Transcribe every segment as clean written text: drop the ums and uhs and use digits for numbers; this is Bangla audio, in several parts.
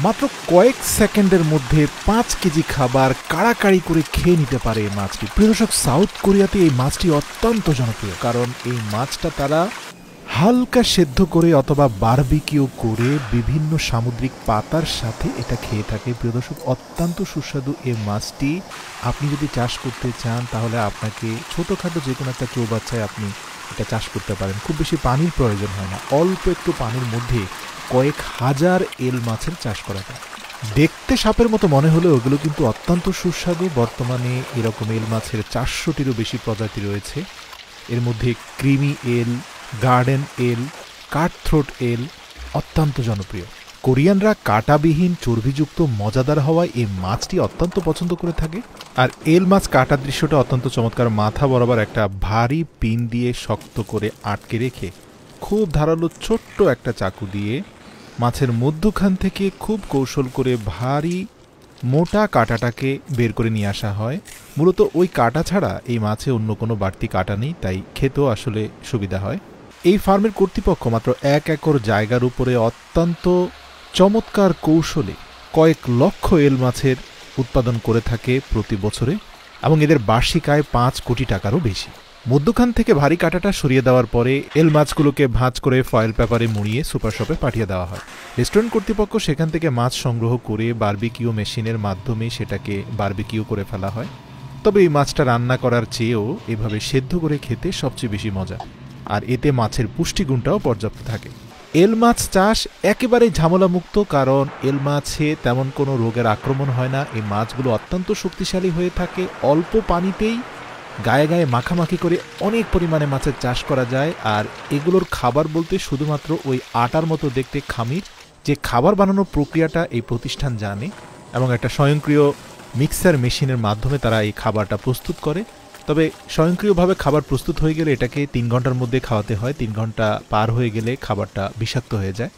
মাত্র কয়েক সেকেন্ডের মধ্যে 5 কেজি খাবার কাড়াকাড়ি করে খেয়ে নিতে পারে এই মাছটি। প্রিয় দর্শক, সাউথ কোরিয়াতে এই মাছটি অত্যন্ত জনপ্রিয়, কারণ এই মাছটা তারা হালকা সেদ্ধ করে অথবা বারবিকিউ করে বিভিন্ন সামুদ্রিক পাতার সাথে এটা খেয়ে থাকে। প্রিয় দর্শক, অত্যন্ত সুস্বাদু এই মাছটি আপনি যদি চাষ করতে চান তাহলে আপনাকে ছোটোখাটো যে কোনো একটা চৌবাচ্চায় আপনি এটা চাষ করতে পারেন। খুব বেশি পানির প্রয়োজন হয় না, অল্প একটু পানির মধ্যে কয়েক হাজার এল মাছের চাষ করা যায়। দেখতে সাপের মতো মনে হলেও ওগুলো কিন্তু অত্যন্ত সুস্বাদু। বর্তমানে এরকম এল মাছের 400টিরও বেশি প্রজাতি রয়েছে। এর মধ্যে ক্রিমি এল, গার্ডেন এল, কাটথ্রোট এল অত্যন্ত জনপ্রিয়। কোরিয়ানরা কাঁটাবিহীন চর্বিযুক্ত মজাদার হওয়ায় এই মাছটি অত্যন্ত পছন্দ করে থাকে। আর এল মাছ কাটার দৃশ্যটা অত্যন্ত চমৎকার। মাথা বরাবর একটা ভারী পিন দিয়ে শক্ত করে আটকে রেখে খুব ধারালো ছোট্ট একটা চাকু দিয়ে মাছের মধ্যখান থেকে খুব কৌশল করে ভারী মোটা কাঁটাটাকে বের করে নিয়ে আসা হয়। মূলত ওই কাঁটা ছাড়া এই মাছে অন্য কোনো বাড়তি কাঁটা নেই, তাই খেতেও আসলে সুবিধা হয়। এই ফার্মের কর্তৃপক্ষ মাত্র 1 একর জায়গার উপরে অত্যন্ত চমৎকার কৌশলে কয়েক লক্ষ এল মাছের উৎপাদন করে থাকে প্রতি বছরে, এবং এদের বার্ষিক আয় 5 কোটি টাকারও বেশি। মধ্যখান থেকে ভারী কাঁটাটা সরিয়ে দেওয়ার পরে এল মাছগুলোকে ভাঁজ করে ফয়েল পেপারে মুড়িয়ে সুপার শপে পাঠিয়ে দেওয়া হয়। রেস্টুরেন্ট কর্তৃপক্ষ সেখান থেকে মাছ সংগ্রহ করে বারবিকিউ মেশিনের মাধ্যমে সেটাকে বারবিকিউ করে ফেলা হয়। তবে এই মাছটা রান্না করার চেয়েও এভাবে সেদ্ধ করে খেতে সবচেয়ে বেশি মজা, আর এতে মাছের পুষ্টিগুণটাও পর্যাপ্ত থাকে। এল মাছ চাষ একেবারেই ঝামেলামুক্ত, কারণ এল মাছে তেমন কোনো রোগের আক্রমণ হয় না। এই মাছগুলো অত্যন্ত শক্তিশালী হয়ে থাকে। অল্প পানিতেই গায়ে গায়ে মাখামাখি করে অনেক পরিমাণে মাছের চাষ করা যায়। আর এগুলোর খাবার বলতে শুধুমাত্র ওই আটার মতো দেখতে খামির, যে খাবার বানানোর প্রক্রিয়াটা এই প্রতিষ্ঠান জানে, এবং একটা স্বয়ংক্রিয় মিক্সার মেশিনের মাধ্যমে তারা এই খাবারটা প্রস্তুত করে। তবে স্বয়ংক্রিয়ভাবে খাবার প্রস্তুত হয়ে গেলে এটাকে 3 ঘন্টার মধ্যে খাওয়াতে হয়। 3 ঘন্টা পার হয়ে গেলে খাবারটা বিষাক্ত হয়ে যায়।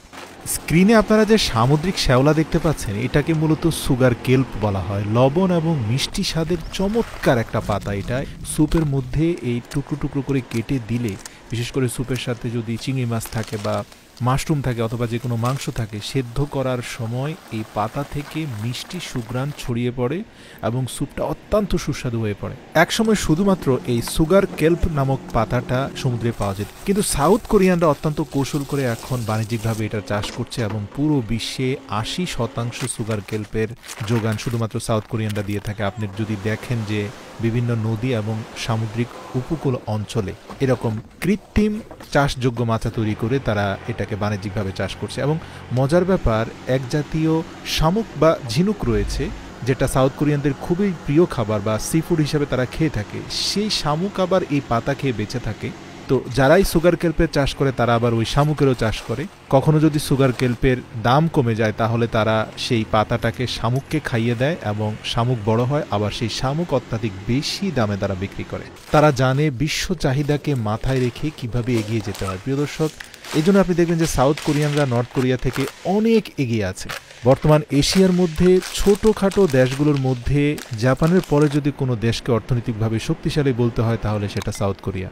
স্ক্রিনে আপনারা যে সামুদ্রিক শ্যাওলা দেখতে পাচ্ছেন, এটাকে মূলত সুগার কেল্প বলা হয়। লবণ এবং মিষ্টি স্বাদের চমৎকার একটা পাতা। এটা স্যুপের মধ্যে এই টুকরো টুকরো করে কেটে দিলে, বিশেষ করে স্যুপের সাথে যদি চিংড়ি মাছ থাকে বা মাশরুম থাকে অথবা যে কোনো মাংস থাকে, সেদ্ধ করার সময় এই পাতা থেকে মিষ্টি সুঘ্রাণ ছড়িয়ে পড়ে এবং স্যুপটা অত্যন্ত সুস্বাদু হয়ে পড়ে। একসময় শুধুমাত্র এই সুগার কেল্প নামক পাতাটা সমুদ্রে পাওয়া যেত, কিন্তু সাউথ কোরিয়ানরা অত্যন্ত কৌশল করে এখন বাণিজ্যিকভাবে এটা চাষ করছে, এবং পুরো বিশ্বে 80% সুগার কেল্পের যোগান শুধুমাত্র সাউথ কোরিয়ানরা দিয়ে থাকে। আপনি যদি দেখেন যে বিভিন্ন নদী এবং সামুদ্রিক উপকূল অঞ্চলে এরকম কৃত্রিম চাষযোগ্য মাছা তৈরি করে তারা এটাকে বাণিজ্যিকভাবে চাষ করছে। এবং মজার ব্যাপার, এক জাতীয় শামুক বা ঝিনুক রয়েছে, যেটা সাউথ কোরিয়ানদের খুবই প্রিয় খাবার বা সি ফুড হিসেবে তারা খেয়ে থাকে। সেই শামুক আবার এই পাতা খেয়ে বেঁচে থাকে। তো যারাই সুগার কেল্পের চাষ করে তারা আবার ওই শামুকেরও চাষ করে। কখনো যদি সুগার কেল্পের দাম কমে যায় তাহলে তারা সেই পাতাটাকে শামুককে খাইয়ে দেয় এবং শামুক বড় হয়, আবার সেই শামুক অত্যাধিক বেশি দামে তারা বিক্রি করে। তারা জানে বিশ্ব চাহিদাকে মাথায় রেখে কিভাবে এগিয়ে যেতে হয়। প্রিয় দর্শক, এই জন্য আপনি দেখবেন যে সাউথ কোরিয়ানরা নর্থ কোরিয়া থেকে অনেক এগিয়ে আছে। বর্তমান এশিয়ার মধ্যে ছোটোখাটো দেশগুলোর মধ্যে জাপানের পরে যদি কোনো দেশকে অর্থনৈতিকভাবে শক্তিশালী বলতে হয় তাহলে সেটা সাউথ কোরিয়া।